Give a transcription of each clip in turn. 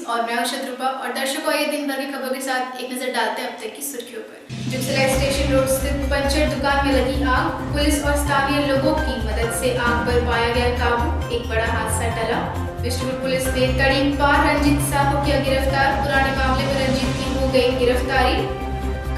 और मैं हूं शत्रुपा और दर्शकों ये दिन भर की खबरों के साथ एक नजर डालते हैं अब तक की सुर्खियों पर। जुगसलाई स्टेशन रोड स्थित पंचर दुकान में लगी आग, पुलिस और स्थानीय लोगों की मदद से आग पर पाया गया काबू, एक बड़ा हादसा टला। बिष्टुपुर पुलिस ने तड़ीपार रंजीत साहू किया गिरफ्तार, पुराने मामले में रंजीत की हो गई गिरफ्तारी।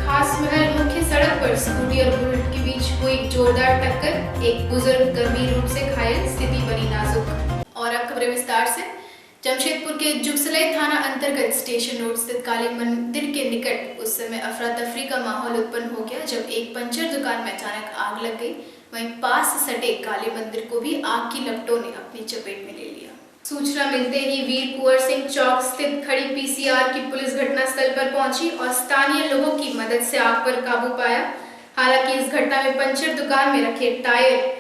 खास महल मुख्य सड़क पर स्कूटी और बुलेट के बीच हुई जोरदार टक्कर, एक बुजुर्ग गंभीर रूप से घायल, स्थिति बनी नाजुक। और अब खबरें विस्तार से। जमशेदपुर के जुगसलाई थाना अंतर्गत स्टेशन रोड स्थित काली मंदिर के निकट उस समय अफरा तफरी का माहौल उत्पन्न हो गया जब एक पंचर दुकान में अचानक आग लग गई। वहीं पास सटे काली मंदिर को भी आग की लपटों ने अपनी चपेट में ले लिया। सूचना मिलते ही वीर कुंवर सिंह चौक स्थित खड़ी पीसीआर की पुलिस घटनास्थल पर पहुंची और स्थानीय लोगों की मदद से आग पर काबू पाया। हालांकि इस घटना में पंचर दुकान में रखे टायर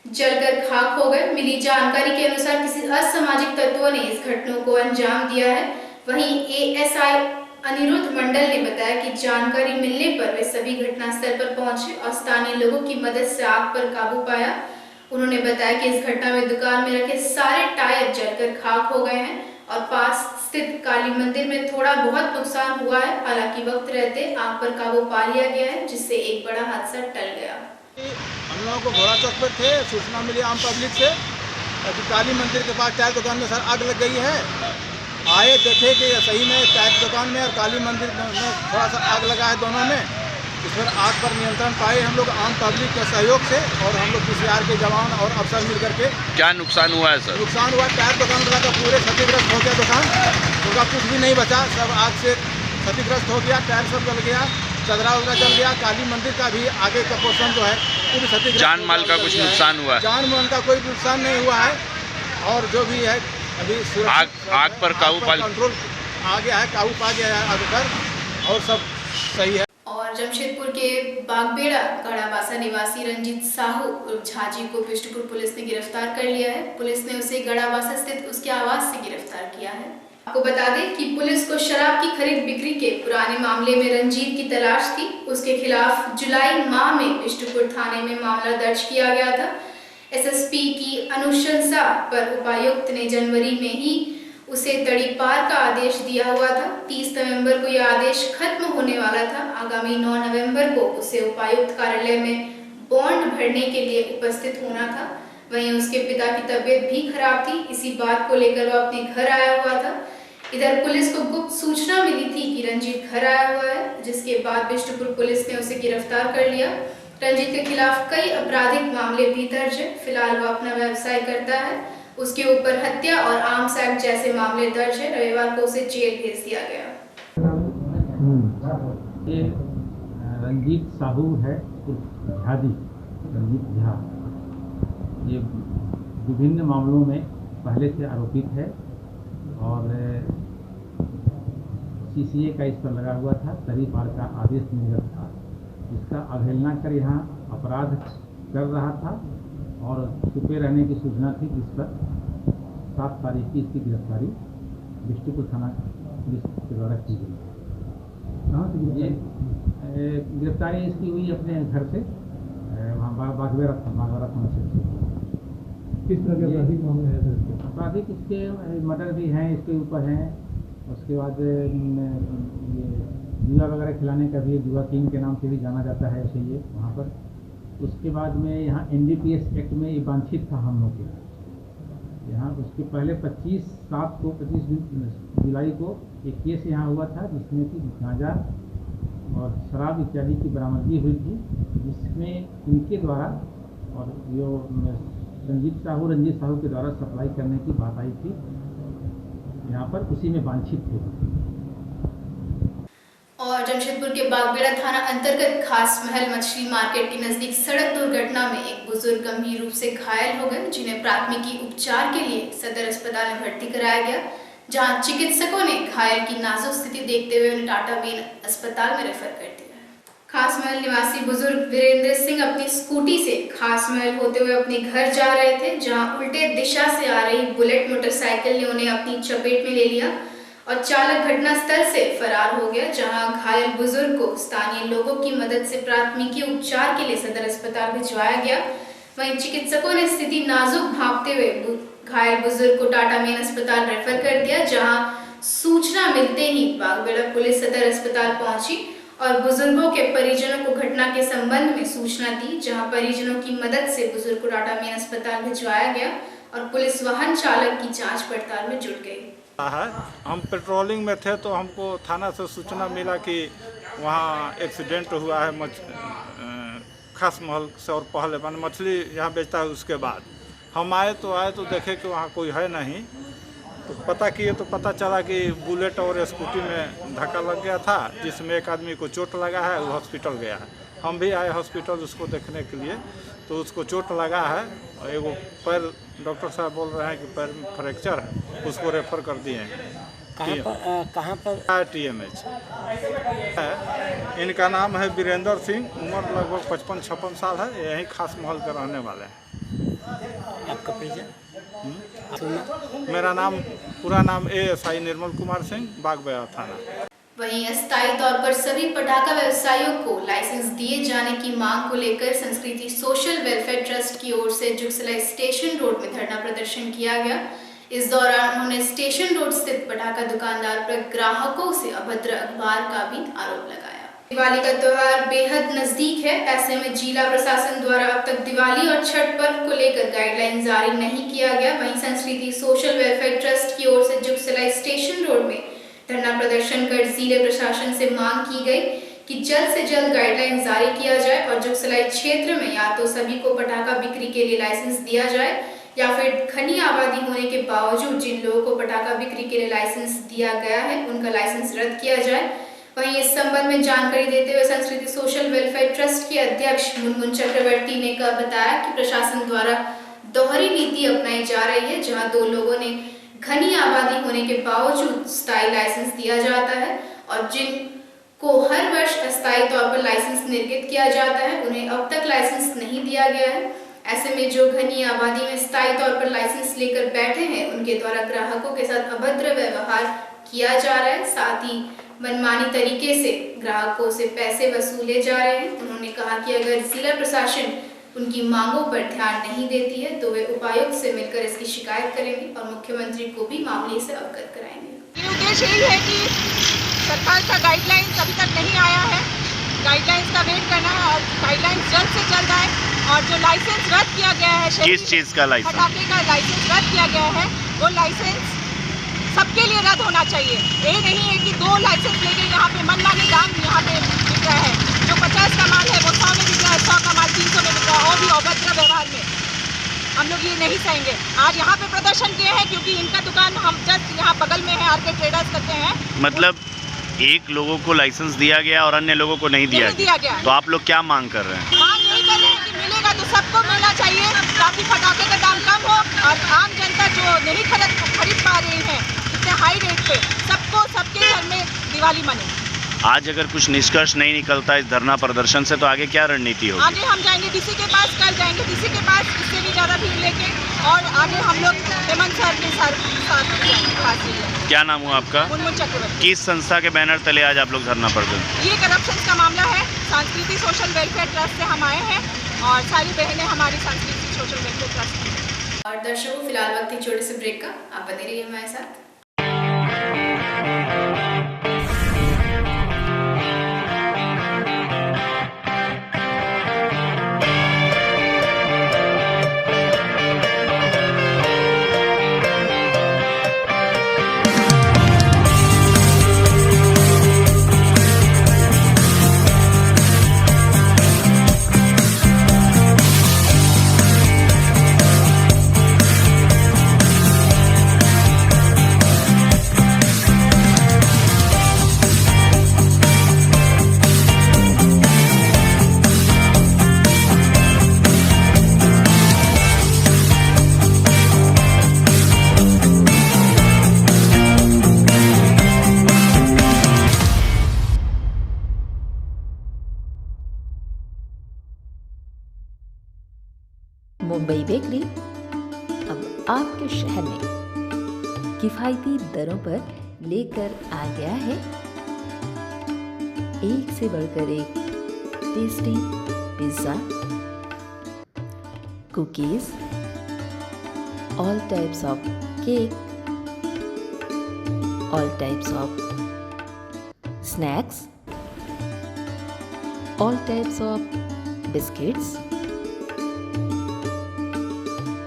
जलकर खाक हो गए। मिली जानकारी के अनुसार किसी असामाजिक तत्वों ने इस घटना को अंजाम दिया है। वहीं एएसआई अनिरुद्ध मंडल ने बताया कि जानकारी मिलने पर वे सभी घटनास्थल पर पहुंचे और स्थानीय लोगों की मदद से आग पर काबू पाया। उन्होंने बताया कि इस घटना में दुकान में रखे सारे टायर जलकर खाक हो गए हैं और पास स्थित काली मंदिर में थोड़ा बहुत नुकसान हुआ है। हालांकि वक्त रहते आग पर काबू पा लिया गया है, जिससे एक बड़ा हादसा टल गया। हम लोगों को घोड़ा चौक पर थे, सूचना मिली आम पब्लिक से कि काली मंदिर के पास टायर दुकान में सर आग लग गई है। आए देखे कि सही में टायर दुकान में और काली मंदिर में थोड़ा सा आग लगा है दोनों में। इस पर आग पर नियंत्रण पाए हम लोग आम पब्लिक के सहयोग से और हम लोग पीसीआर के जवान और अफसर मिल करके। क्या नुकसान हुआ है सर? नुकसान हुआ टायर दुकान वाला का पूरे क्षतिग्रस्त हो गया दुकान, उनका कुछ भी नहीं बचा, सब आग से क्षतिग्रस्त हो गया, टायर सब जल गया, चदरा उदरा जल गया। काली मंदिर का भी आगे का पोर्शन जो है वो भी क्षतिग्रस्त। जान माल का कुछ नुकसान हुआ है? जान माल का कोई नुकसान नहीं हुआ है और जो भी है अभी आग पर काबू पा कंट्रोल आ गया है, काबू पा गया है आग पर और सब सही है। और जमशेदपुर के बागबेड़ा गढ़ाबासा निवासी रंजीत साहू झाजी को बिष्टुपुर पुलिस ने गिरफ्तार कर लिया है। पुलिस ने उसे गढ़ाबासा स्थित उसके आवास से गिरफ्तार किया है। आपको बता दें कि पुलिस को शराब की खरीद बिक्री के पुराने मामले में रंजीत की तलाश थी। उसके खिलाफ जुलाई माह में बिष्टुपुर थाने में मामला दर्ज किया गया था। एसएसपी की अनुशंसा पर उपायुक्त ने जनवरी में ही उसे तड़ीपार का आदेश दिया हुआ था। 30 नवंबर को यह आदेश खत्म होने वाला था। आगामी 9 नवंबर को उसे उपायुक्त कार्यालय में बॉन्ड भरने के लिए उपस्थित होना था। वहीं उसके पिता की तबीयत भी खराब थी, इसी बात को लेकर वह अपने घर आया हुआ था। इधर पुलिस को गुप्त सूचना मिली थी कि रंजीत घर आया हुआ है, जिसके बाद बिष्टुपुर पुलिस ने उसे गिरफ्तार कर लिया। रंजीत के खिलाफ कई आपराधिक मामले भी दर्ज है। फिलहाल वह अपना व्यवसाय करता है, उसके ऊपर हत्या और आर्म्स एक्ट जैसे मामले दर्ज है। रविवार को उसे जेल भेज दिया गया। ये रंजीत साहू है, झाजी रंजीत झा, ये विभिन्न मामलों में पहले से आरोपित है और सीसीए का इस पर लगा हुआ था, तड़ीपार का आदेश निर्गत था। इसका अवहेलना कर यहाँ अपराध कर रहा था और छुपे रहने की सूचना थी, जिस पर 7 तारीख की इसकी गिरफ्तारी बिष्टुपुर थाना पुलिस के द्वारा की गई। कहाँ से ये गिरफ्तारी इसकी हुई अपने घर से, वहाँ बागबेड़ा थाना से। किस तरह के आपराधिक मामले हैं? आपराधिक इसके मर्डर भी हैं, इसके ऊपर हैं। उसके बाद ये जुआ वगैरह खिलाने का भी, जुआ किंग के नाम से भी जाना जाता है ऐसे ये वहाँ पर। उसके बाद में यहाँ एनडीपीएस एक्ट में ये वांछित था हम लोग के यहाँ। उसके पहले 25 जुलाई को एक केस यहाँ हुआ था जिसमें कि गांजा और शराब इत्यादि की बरामदगी हुई थी, जिसमें इनके द्वारा और जो रंजीत साहू के द्वारा सप्लाई करने की बात आई थी यहाँ पर, उसी में वांछित थे। और जमशेदपुर के बागबेड़ा थाना अंतर्गत खास महल मछली मार्केट के नजदीक सड़क दुर्घटना में एक बुजुर्ग गंभीर रूप से घायल हो गए, जिन्हें प्राथमिकी उपचार के लिए सदर अस्पताल में भर्ती कराया गया, जहां चिकित्सकों ने घायल की नाजुक स्थिति देखते हुए उन्हें टाटा मेन अस्पताल में रेफर कर दिया। खास महल निवासी बुजुर्ग वीरेंद्र सिंह अपनी स्कूटी से खास महल होते हुए अपने घर जा रहे थे, जहां उल्टे दिशा से आ रही बुलेट मोटरसाइकिल ने उन्हें अपनी चपेट में ले लिया और चालक घटनास्थल से फरार हो गया। जहां घायल बुजुर्ग को स्थानीय लोगों की मदद से प्राथमिकी उपचार के लिए सदर अस्पताल भिजवाया गया। वहीं चिकित्सकों ने स्थिति नाजुक भांपते हुए घायल बुजुर्ग को टाटा मेन अस्पताल रेफर कर दिया, जहां सूचना मिलते ही बागबेड़ा पुलिस सदर अस्पताल पहुंची और बुजुर्गों के परिजनों को घटना के संबंध में सूचना दी, जहां परिजनों की मदद से बुजुर्ग को टाटा मेन अस्पताल भिजवाया गया और पुलिस वाहन चालक की जांच पड़ताल में जुट गई। हम पेट्रोलिंग में थे तो हमको थाना से सूचना मिला कि वहाँ एक्सीडेंट हुआ है खास महल से और पहले मैंने मछली यहाँ बेचता है उसके बाद हम आए तो देखे कि वहाँ कोई है नहीं, तो पता किए तो पता चला कि बुलेट और स्कूटी में धक्का लग गया था, जिसमें एक आदमी को चोट लगा है, वो हॉस्पिटल गया है। हम भी आए हॉस्पिटल उसको देखने के लिए, तो उसको चोट लगा है और एगो पैर डॉक्टर साहब बोल रहे हैं कि पैर में फ्रैक्चर है, उसको रेफर कर दिए हैं। कहाँ पर TMH है। इनका नाम है वीरेंद्र सिंह, उम्र लगभग 55-56 साल है, यहीं खास महल के रहने वाले हैं। आपका परिचय? मेरा नाम पूरा नाम ASI निर्मल कुमार सिंह, बागबेड़ा थाना। वहीं अस्थायी तौर पर सभी पटाखा व्यवसायियों को लाइसेंस दिए जाने की मांग को लेकर संस्कृति सोशल वेलफेयर ट्रस्ट की ओर से जुगसलाई स्टेशन रोड में धरना प्रदर्शन किया गया। इस दौरान उन्होंने स्टेशन रोड स्थित पटाखा दुकानदार पर ग्राहकों से अभद्र अखबार का भी आरोप लगाया। दिवाली का त्योहार बेहद नजदीक है, ऐसे में जिला प्रशासन द्वारा अब तक दिवाली और छठ पर्व को लेकर गाइडलाइन जारी नहीं किया गया। वहीं संस्कृति सोशल वेलफेयर ट्रस्ट की ओर से जुगसलाई स्टेशन रोड में धरना प्रदर्शन कर जिले प्रशासन से मांग की गई कि जल्द से जल्द गाइडलाइन जारी किया जाए और जुगसलाई क्षेत्र में या तो सभी को पटाखा बिक्री के लिए लाइसेंस दिया जाए या फिर घनी आबादी होने के बावजूद जिन लोगों को पटाखा बिक्री के लिए लाइसेंस दिया गया है उनका लाइसेंस रद्द किया जाए। वहीं इस संबंध में जानकारी देते हुए संस्कृति सोशल वेलफेयर ट्रस्ट के अध्यक्ष मुनमुन चक्रवर्ती ने बताया कि प्रशासन द्वारा दोहरी नीति अपनाई जा रही है, जहां दो लोगों ने घनी आबादी होने के बावजूद स्थायी लाइसेंस दिया जाता है और जिनको हर वर्ष अस्थायी तौर पर लाइसेंस निर्गत किया जाता है उन्हें अब तक लाइसेंस नहीं दिया गया है। ऐसे में जो घनी आबादी में स्थायी तौर पर लाइसेंस लेकर बैठे हैं उनके द्वारा ग्राहकों के साथ अभद्र व्यवहार किया जा रहा है, साथ ही मनमानी तरीके से ग्राहकों से पैसे वसूले जा रहे हैं। उन्होंने कहा कि अगर जिला प्रशासन उनकी मांगों पर ध्यान नहीं देती है तो वे उपायुक्त से मिलकर इसकी शिकायत करेंगे और मुख्यमंत्री को भी मामले से अवगत कराएंगे। उद्देश्य यही है कि सरकार का गाइडलाइंस अभी तक नहीं आया है, गाइडलाइंस का वेट करना है और गाइडलाइंस जल्द से जल्द आए। और जो लाइसेंस रद्द किया गया है, किस चीज़ का लाइसेंस? पटाखे का लाइसेंस रद्द किया गया है, वो लाइसेंस सबके लिए रद्द होना चाहिए। ये नहीं है कि दो लाइसेंस लेके यहाँ पे मनमानी दाम यहाँ पे बिक रहा है, जो 50 का माल है वो 100 में बिक रहा है, 100 का माल 300 में बिक रहा है, और भी अभद्र व्यवहार में हम लोग ये नहीं सहेंगे। आज यहाँ पे प्रदर्शन किए हैं क्योंकि इनका दुकान हम जस्ट यहाँ बगल में है, RK ट्रेडर्स करते हैं। मतलब एक लोगों को लाइसेंस दिया गया और अन्य लोगों को नहीं दिया गया। तो आप लोग क्या मांग कर रहे हैं? मांग यही कर रहे हैं कि मिलेगा तो सबको मिलना चाहिए, ताकि पटाखे का दाम कम हो और आम जनता जो नहीं खरीद पा रही है इतने हाई रेट पे, सबको सबके घर में दिवाली मने। आज अगर कुछ निष्कर्ष नहीं निकलता इस धरना प्रदर्शन से तो आगे क्या रणनीति होगी? आगे हम जाएंगे DC के पास, कल जाएंगे DC के पास, इससे भी ज़्यादा भीड़ लेके, और आगे हम लोग हेमंत सर के साथ। क्या नाम हुआ आपका? मुनमुन चक्रवर्ती। किस संस्था के बैनर तले आज आप लोग धरना प्रदर्शन? ये करप्शन का मामला है, संस्कृति सोशल वेलफेयर ट्रस्ट से हम आए हैं और सारी बहनें हमारी संस्कृति सोशल वेलफेयर ट्रस्ट की। और दर्शकों फिलहाल वक्त एक छोटे से ब्रेक का, आप बने रहिए हमारे साथ। मुंबई बेकरी अब आपके शहर में किफ़ायती दरों पर लेकर आ गया है एक से बढ़कर एक tasty pizza, cookies, all types of cake, all types of snacks, all types of biscuits,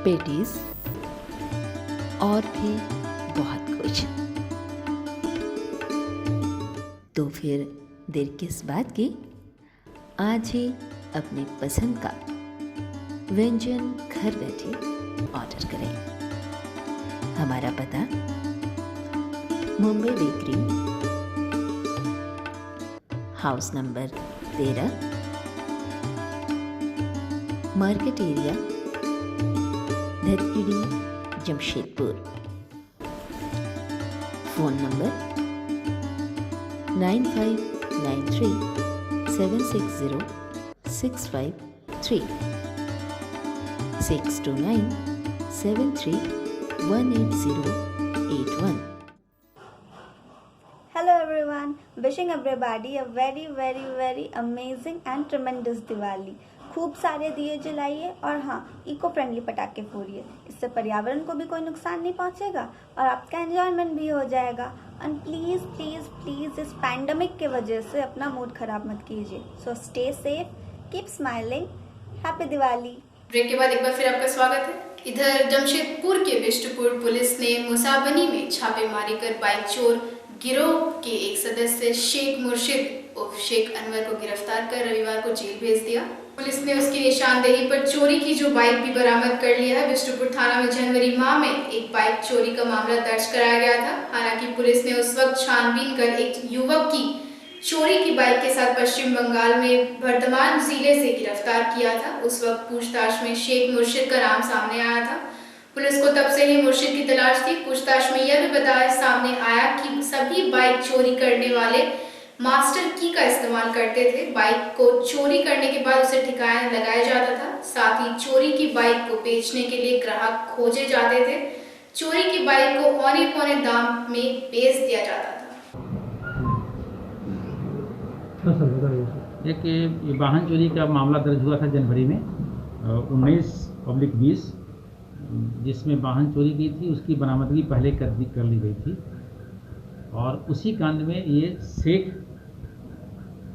patties और भी बहुत कुछ। तो फिर देर किस बात की, आज ही अपनी पसंद का व्यंजन घर बैठे ऑर्डर करें। हमारा पता Mumbai bakery, house number 13, market area, Dhatgiri, Jamshedpur. Phone number 9593760653 62973188081। Hello everyone, wishing everybody a very very very amazing and tremendous Diwali। खूब सारे दिए जलाइए और हाँ, इको फ्रेंडली पटाखे फोड़िए। इससे पर्यावरण को भी कोई नुकसान नहीं पहुँचेगा और आपका एंजॉयमेंट भी हो जाएगा। एंड प्लीज़ प्लीज़ प्लीज़ इस पैंडमिक के वजह से अपना मूड ख़राब मत कीजिए। So stay safe, keep smiling, happy Diwali. Break के बाद एक बार फिर आपका स्वागत है। इधर जमशेदपुर के बिष्टपुर पुलिस ने मुसाबनी में छापेमारी कर बाइक चोर गिरोह के एक सदस्य शेख मुर्शिद उर्फ शेख अनवर को गिरफ्तार कर रविवार को जेल भेज दिया। पुलिस ने उसकी निशानदेही पर चोरी की जो बाइक भी बरामद कर लिया है। बिष्टपुर थाना में जनवरी माह में एक बाइक चोरी का मामला दर्ज कराया गया था। हालांकि पुलिस ने उस वक्त छानबीन कर एक युवक की चोरी की बाइक के साथ पश्चिम बंगाल में वर्धमान जिले से गिरफ्तार किया था। उस वक्त पूछताछ में शेख मुर्शिद का नाम सामने आया था। पुलिस को तब से ही मुर्शिद की तलाश थी। पूछताछ में यह भी बताया सामने आया कि सभी बाइक चोरी करने वाले मास्टर की का इस्तेमाल करते थे। बाइक को चोरी करने के बाद उसे ठिकाना लगाया जाता था। साथ ही चोरी की बाइक को बेचने के लिए ग्राहक खोजे जाते थे। चोरी की बाइक को औने पौने दाम में बेच दिया जाता था। एक ये वाहन चोरी का मामला दर्ज हुआ था जनवरी में 19/20, जिसमें वाहन चोरी की थी, उसकी बरामदगी पहले कर ली गई थी। और उसी कांड में ये शेख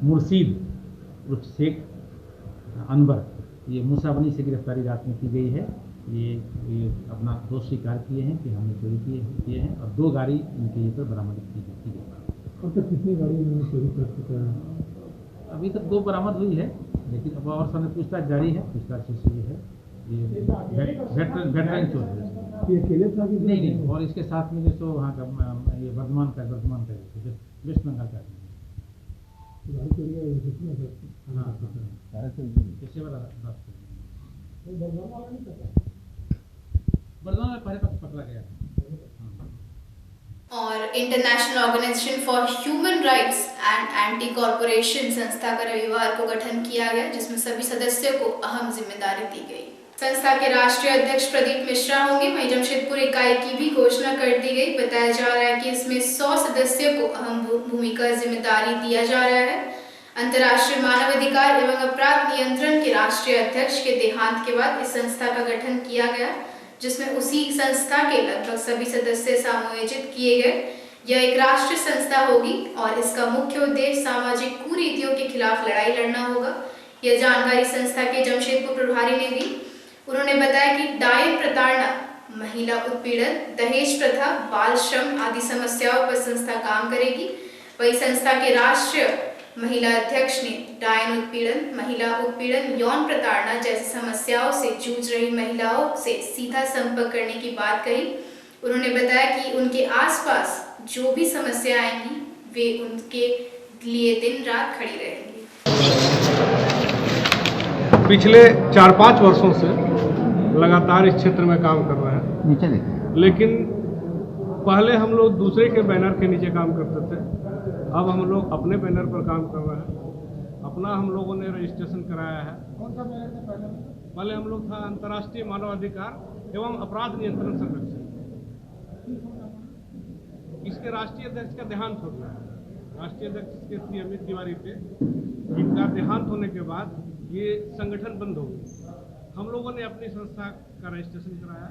मुर्शिद उर्फ शेख अनवर, ये मुसाबनी से गिरफ्तारी रात में की गई है। ये अपना दोष स्वीकार किए हैं कि हमने चोरी किए हैं और 2 गाड़ी इनके ये पर बरामद की गई। अब तक कितनी गाड़ी इन्होंने चोरी कर चुका है? अभी तक 2 बरामद हुई है, लेकिन अब और समय पूछताछ जारी है। पूछताछ से ये है, ये वेटरन चोर है। ये अकेले था कि नहीं, और इसके साथ में जो वहाँ का ये वर्धमान का वेस्ट बंगाल का गाड़ी चोरी का कितना था? हाँ, इससे वाला बात वर्धमान में पहले पकड़ा गया। और international organization for human rights and anti corporation संस्था का रविवार को गठन किया गया, जिसमें सभी सदस्यों को अहम जिम्मेदारी दी गई। संस्था के राष्ट्रीय अध्यक्ष प्रदीप मिश्रा होंगे। वहीं जमशेदपुर इकाई की भी घोषणा कर दी गई। बताया जा रहा है कि इसमें 100 सदस्यों को अहम भूमिका जिम्मेदारी दिया जा रहा है। अंतर्राष्ट्रीय मानवाधिकार एवं अपराध नियंत्रण के राष्ट्रीय अध्यक्ष के देहांत के बाद इस संस्था का गठन किया गया, जिसमें उसी संस्था के लगभग सभी सदस्य समायोजित किए गए। यह एक राष्ट्रीय संस्था होगी और इसका मुख्य उद्देश्य सामाजिक कुरीतियों के खिलाफ लड़ाई लड़ना होगा। यह जानकारी संस्था के जमशेदपुर प्रभारी ने दी। उन्होंने बताया कि डायन प्रताड़ना, महिला उत्पीड़न, दहेज प्रथा, बाल श्रम आदि समस्याओं पर संस्था काम करेगी। वही संस्था के राष्ट्रीय महिला अध्यक्ष ने डायन उत्पीड़न, महिला उत्पीड़न, यौन प्रताड़ना जैसी समस्याओं से जूझ रही महिलाओं से सीधा संपर्क करने की बात कही। उन्होंने बताया कि उनके आसपास जो भी समस्या आएंगी वे उनके लिए दिन रात खड़ी रहेंगी। पिछले 4-5 वर्षों से लगातार इस क्षेत्र में काम कर रहे हैं। लेकिन पहले हम लोग दूसरे के बैनर के नीचे काम करते थे, अब हम लोग अपने बैनर पर काम कर रहे हैं। अपना हम लोगों ने रजिस्ट्रेशन कराया है। कौन सा बैनर था पहले? पहले हम लोग था अंतर्राष्ट्रीय मानवाधिकार एवं अपराध नियंत्रण संरक्षण। इसके राष्ट्रीय अध्यक्ष का देहांत हो गया है। राष्ट्रीय अध्यक्ष के श्री अमित तिवारी पे इनका देहांत होने के बाद ये संगठन बंद हो गया। हम लोगों ने अपनी संस्था का रजिस्ट्रेशन कराया।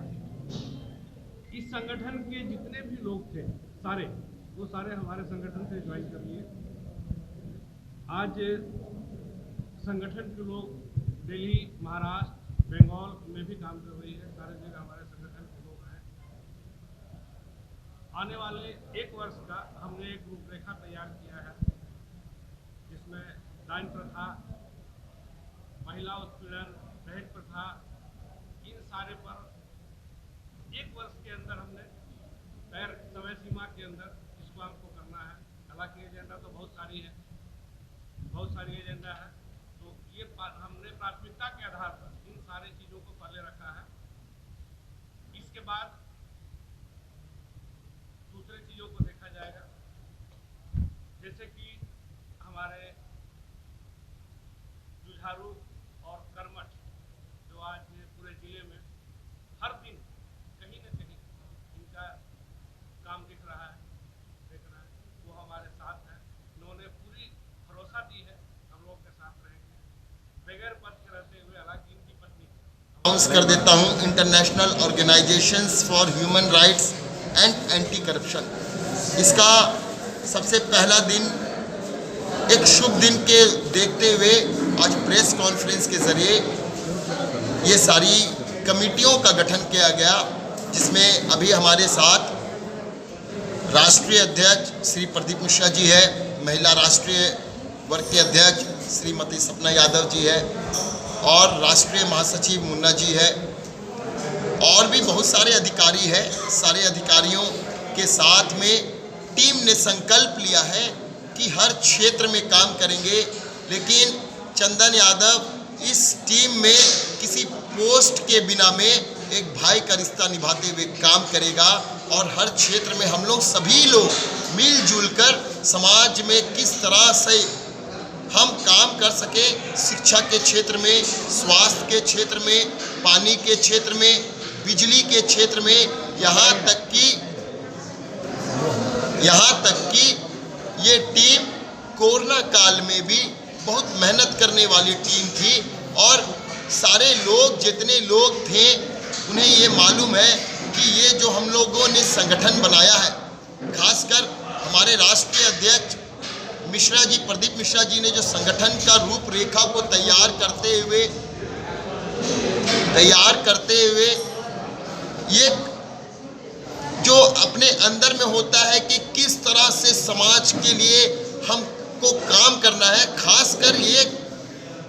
इस संगठन के जितने भी लोग थे सारे वो सारे हमारे संगठन से ज्वाइन कर लिए। आज संगठन के लोग दिल्ली, महाराष्ट्र, बंगाल में भी काम कर रही है, सारे जगह हमारे संगठन के लोग हैं। आने वाले 1 वर्ष का हमने एक रूपरेखा तैयार किया है, जिसमें डायन प्रथा, महिला उत्पीड़न, दहेज प्रथा, इन सारे पर 1 वर्ष के अंदर हमने तय समय सीमा के अंदर इसको हमको करना है। हालांकि एजेंडा तो बहुत सारी एजेंडा है, तो ये हमने प्राथमिकता के आधार पर इन सारी चीज़ों को पहले रखा है। इसके बाद दूसरे चीज़ों को देखा जाएगा, जैसे कि हमारे जुझारू और कर्मठ जो आज पूरे जिले में हर दिन कहीं न कहीं इनका काम दिख रहा है, वो हमारे साथ है। उन्होंने पूरी भरोसा दी है, हम लोग के साथ रहेंगे बगैर पद के रहते हुए। हालांकि इनकी पत्नी अनाउंस कर देता हूं, international organisations for human rights and anti corruption, इसका सबसे पहला दिन एक शुभ दिन के देखते हुए आज प्रेस कॉन्फ्रेंस के जरिए ये सारी कमेटियों का गठन किया गया, जिसमें अभी हमारे साथ राष्ट्रीय अध्यक्ष श्री प्रदीप मिश्रा जी है, महिला राष्ट्रीय वर्ग के अध्यक्ष श्रीमती सपना यादव जी है, और राष्ट्रीय महासचिव मुन्ना जी है, और भी बहुत सारे अधिकारी हैं। सारे अधिकारियों के साथ में टीम ने संकल्प लिया है कि हर क्षेत्र में काम करेंगे, लेकिन चंदन यादव इस टीम में किसी पोस्ट के बिना में एक भाई का रिश्ता निभाते हुए काम करेगा, और हर क्षेत्र में हम लोग सभी लोग मिलजुल कर समाज में किस तरह से हम काम कर सके, शिक्षा के क्षेत्र में, स्वास्थ्य के क्षेत्र में, पानी के क्षेत्र में, बिजली के क्षेत्र में, यहाँ तक कि ये टीम कोरोना काल में भी बहुत मेहनत करने वाली टीम थी, और सारे लोग जितने लोग थे उन्हें ये मालूम है कि ये जो हम लोगों ने संगठन बनाया है, खासकर हमारे राष्ट्रीय अध्यक्ष मिश्रा जी, प्रदीप मिश्रा जी ने जो संगठन का रूपरेखा को तैयार करते हुए ये जो अपने अंदर में होता है कि किस तरह से समाज के लिए हमको काम करना है, खासकर ये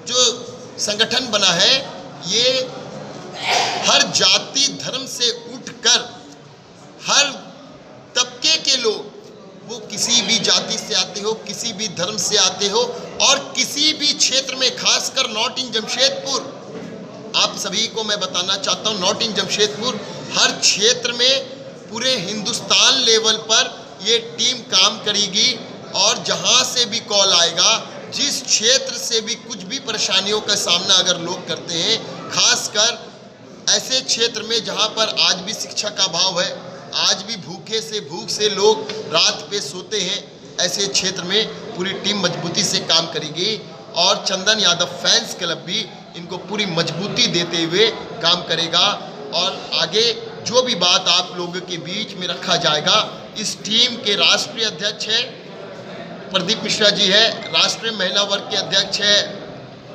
जो संगठन बना है ये हर जाति धर्म से उठकर हर तबके के लोग, वो किसी भी जाति से आते हो, किसी भी धर्म से आते हो, और किसी भी क्षेत्र में, खासकर नॉट इन जमशेदपुर, आप सभी को मैं बताना चाहता हूँ, नॉट इन जमशेदपुर, हर क्षेत्र में पूरे हिंदुस्तान लेवल पर ये टीम काम करेगी, और जहाँ से भी कॉल आएगा, जिस क्षेत्र से भी कुछ भी परेशानियों का सामना अगर लोग करते हैं, खासकर ऐसे क्षेत्र में जहाँ पर आज भी शिक्षा का अभाव है, आज भी भूख से लोग रात पे सोते हैं, ऐसे क्षेत्र में पूरी टीम मजबूती से काम करेगी, और चंदन यादव फैंस क्लब भी इनको पूरी मजबूती देते हुए काम करेगा। और आगे जो भी बात आप लोगों के बीच में रखा जाएगा, इस टीम के राष्ट्रीय अध्यक्ष है प्रदीप मिश्रा जी है, राष्ट्रीय महिला वर्ग के अध्यक्ष है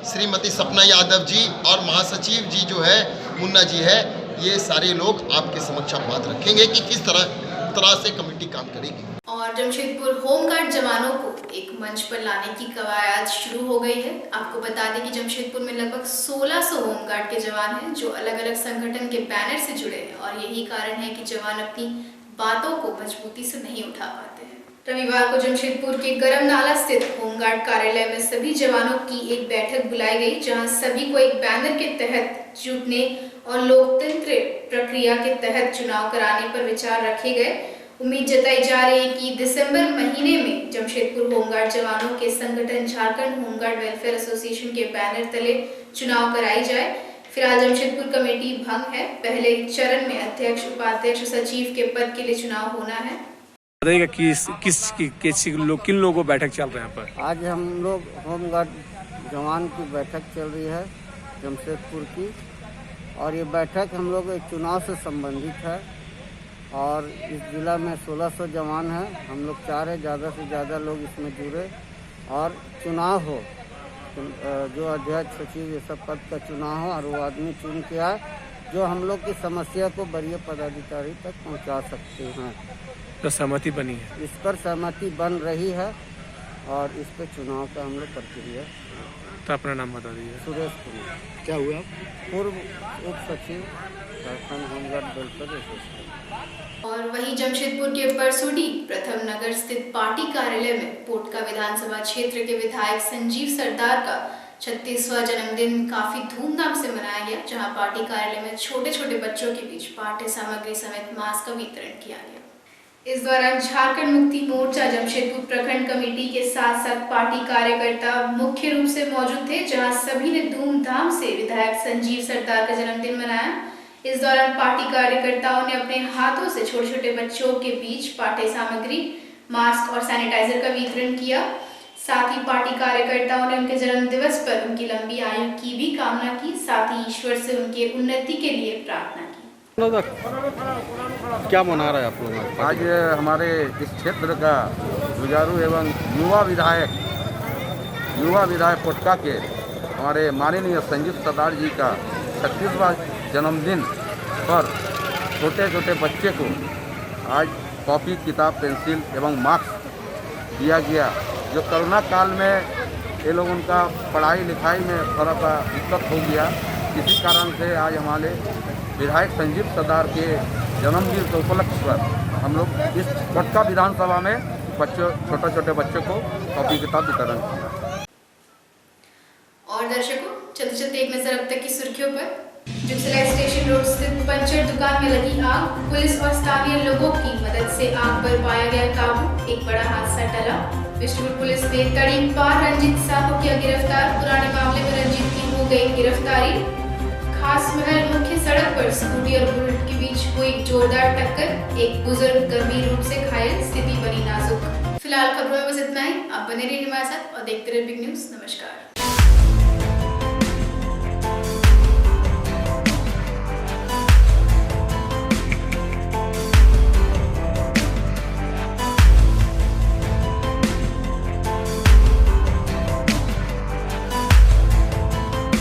श्रीमती सपना यादव जी, और महासचिव जी जो है मुन्ना जी है, ये सारे लोग आपके समक्ष बात रखेंगे कि किस तरह से कमेटी काम करेगी। और जमशेदपुर होमगार्ड जवानों को एक मंच पर लाने की कवायद शुरू हो गई है। आपको बता दें कि जमशेदपुर में लगभग 1600 होमगार्ड के जवान हैं जो अलग अलग संगठन के बैनर से जुड़े हैं, और यही कारण है कि जवान अपनी बातों को मजबूती से नहीं उठा पाते हैं। रविवार को जमशेदपुर के गरम नाला स्थित होमगार्ड कार्यालय में सभी जवानों की एक बैठक बुलाई गई, जहां सभी को एक बैनर के तहत जुटने और लोकतंत्र प्रक्रिया के तहत चुनाव कराने पर विचार रखे गए। उम्मीद जताई जा रही है कि दिसंबर महीने में जमशेदपुर होमगार्ड जवानों के संगठन झारखंड होमगार्ड वेलफेयर एसोसिएशन के बैनर तले चुनाव कराई जाए। फिलहाल जमशेदपुर कमेटी भंग है। पहले चरण में अध्यक्ष, उपाध्यक्ष, सचिव के पद के लिए चुनाव होना है। किन लोगों को बैठक चल रही है यहाँ पर? आज हम लोग होमगार्ड जवान की बैठक चल रही है जमशेदपुर की, और ये बैठक हम लोग एक चुनाव से संबंधित है, और इस ज़िला में 1600 जवान हैं। हम लोग चाह रहे ज़्यादा से ज़्यादा लोग इसमें जुड़े और चुनाव हो, जो अध्यक्ष सचिव ये सब पद का चुनाव हो और वो आदमी चुन के आए जो हम लोग की समस्या को वरीय पदाधिकारी तक पहुंचा सकते हैं। तो सहमति बनी है, इस पर सहमति बन रही है और इस पर चुनाव का हम लोग प्रक्रिया। तो अपना नाम बता दीजिए। सुरेश कुमार। क्या हुआ? पूर्व उप सचिव झारखंड होमगार्ड वेलफेयर एसोसिएशन। और वहीं जमशेदपुर के परसोडी प्रथम नगर स्थित पार्टी कार्यालय में पोटका विधानसभा क्षेत्र के विधायक संजीव सरदार का 36वां जन्मदिन काफी धूमधाम से मनाया गया, जहां पार्टी कार्यालय में छोटे छोटे बच्चों के बीच पाठ्य सामग्री समेत मास्क का वितरण किया गया। इस दौरान झारखंड मुक्ति मोर्चा जमशेदपुर प्रखंड कमेटी के साथ साथ पार्टी कार्यकर्ता मुख्य रूप से मौजूद थे, जहां सभी ने धूमधाम से विधायक संजीव सरदार का जन्मदिन मनाया। इस दौरान पार्टी कार्यकर्ताओं ने अपने हाथों से छोटे छोटे बच्चों के बीच पाठ्य सामग्री, मास्क और सैनिटाइजर का वितरण किया। साथ ही पार्टी कार्यकर्ताओं ने उनके जन्म दिवस पर उनकी लंबी आयु की भी कामना की, साथ ही ईश्वर से उनके उन्नति के लिए प्रार्थना की। क्या मना रहे हैं आप लोग? आज हमारे इस क्षेत्र का जुझारू एवं युवा विधायक पोटका के हमारे माननीय संजीव सरदार जी का 36वां जन्मदिन पर छोटे छोटे बच्चे को आज कॉपी, किताब, पेंसिल एवं मास्क दिया गया। जो कोरोना काल में ये लोग उनका पढ़ाई लिखाई में थोड़ा सा दिक्कत हो गया, इसी कारण से आज हमारे विधायक संजीव सरदार के जन्मदिन के उपलक्ष्य पर हम लोग इस पोटका विधानसभा में छोटे छोटे बच्चों को कॉपी किताब वितरण किया। और दर्शकों, चलते चलते एक नजर अब तक की सुर्खियों पर। जुगसलाई स्टेशन रोड स्थित पंचर दुकान में लगी आग, पुलिस और स्थानीय लोगों की मदद से आग पर पाया गया काबू, एक बड़ा हादसा टला। बिष्टुपुर पुलिस ने तड़ी पार रंजीत साहू किया गिरफ्तार, पुराने मामले में रंजीत की हो गई गिरफ्तारी। खास महल मुख्य सड़क पर स्कूटी और बुलेट के बीच हुई जोरदार टक्कर, एक बुजुर्ग गंभीर रूप से घायल, स्थिति बनी नाजुक। फिलहाल खबरों में बस इतना ही। आप बने रहिए हमारे साथ और देखते रहिए बिग न्यूज। नमस्कार।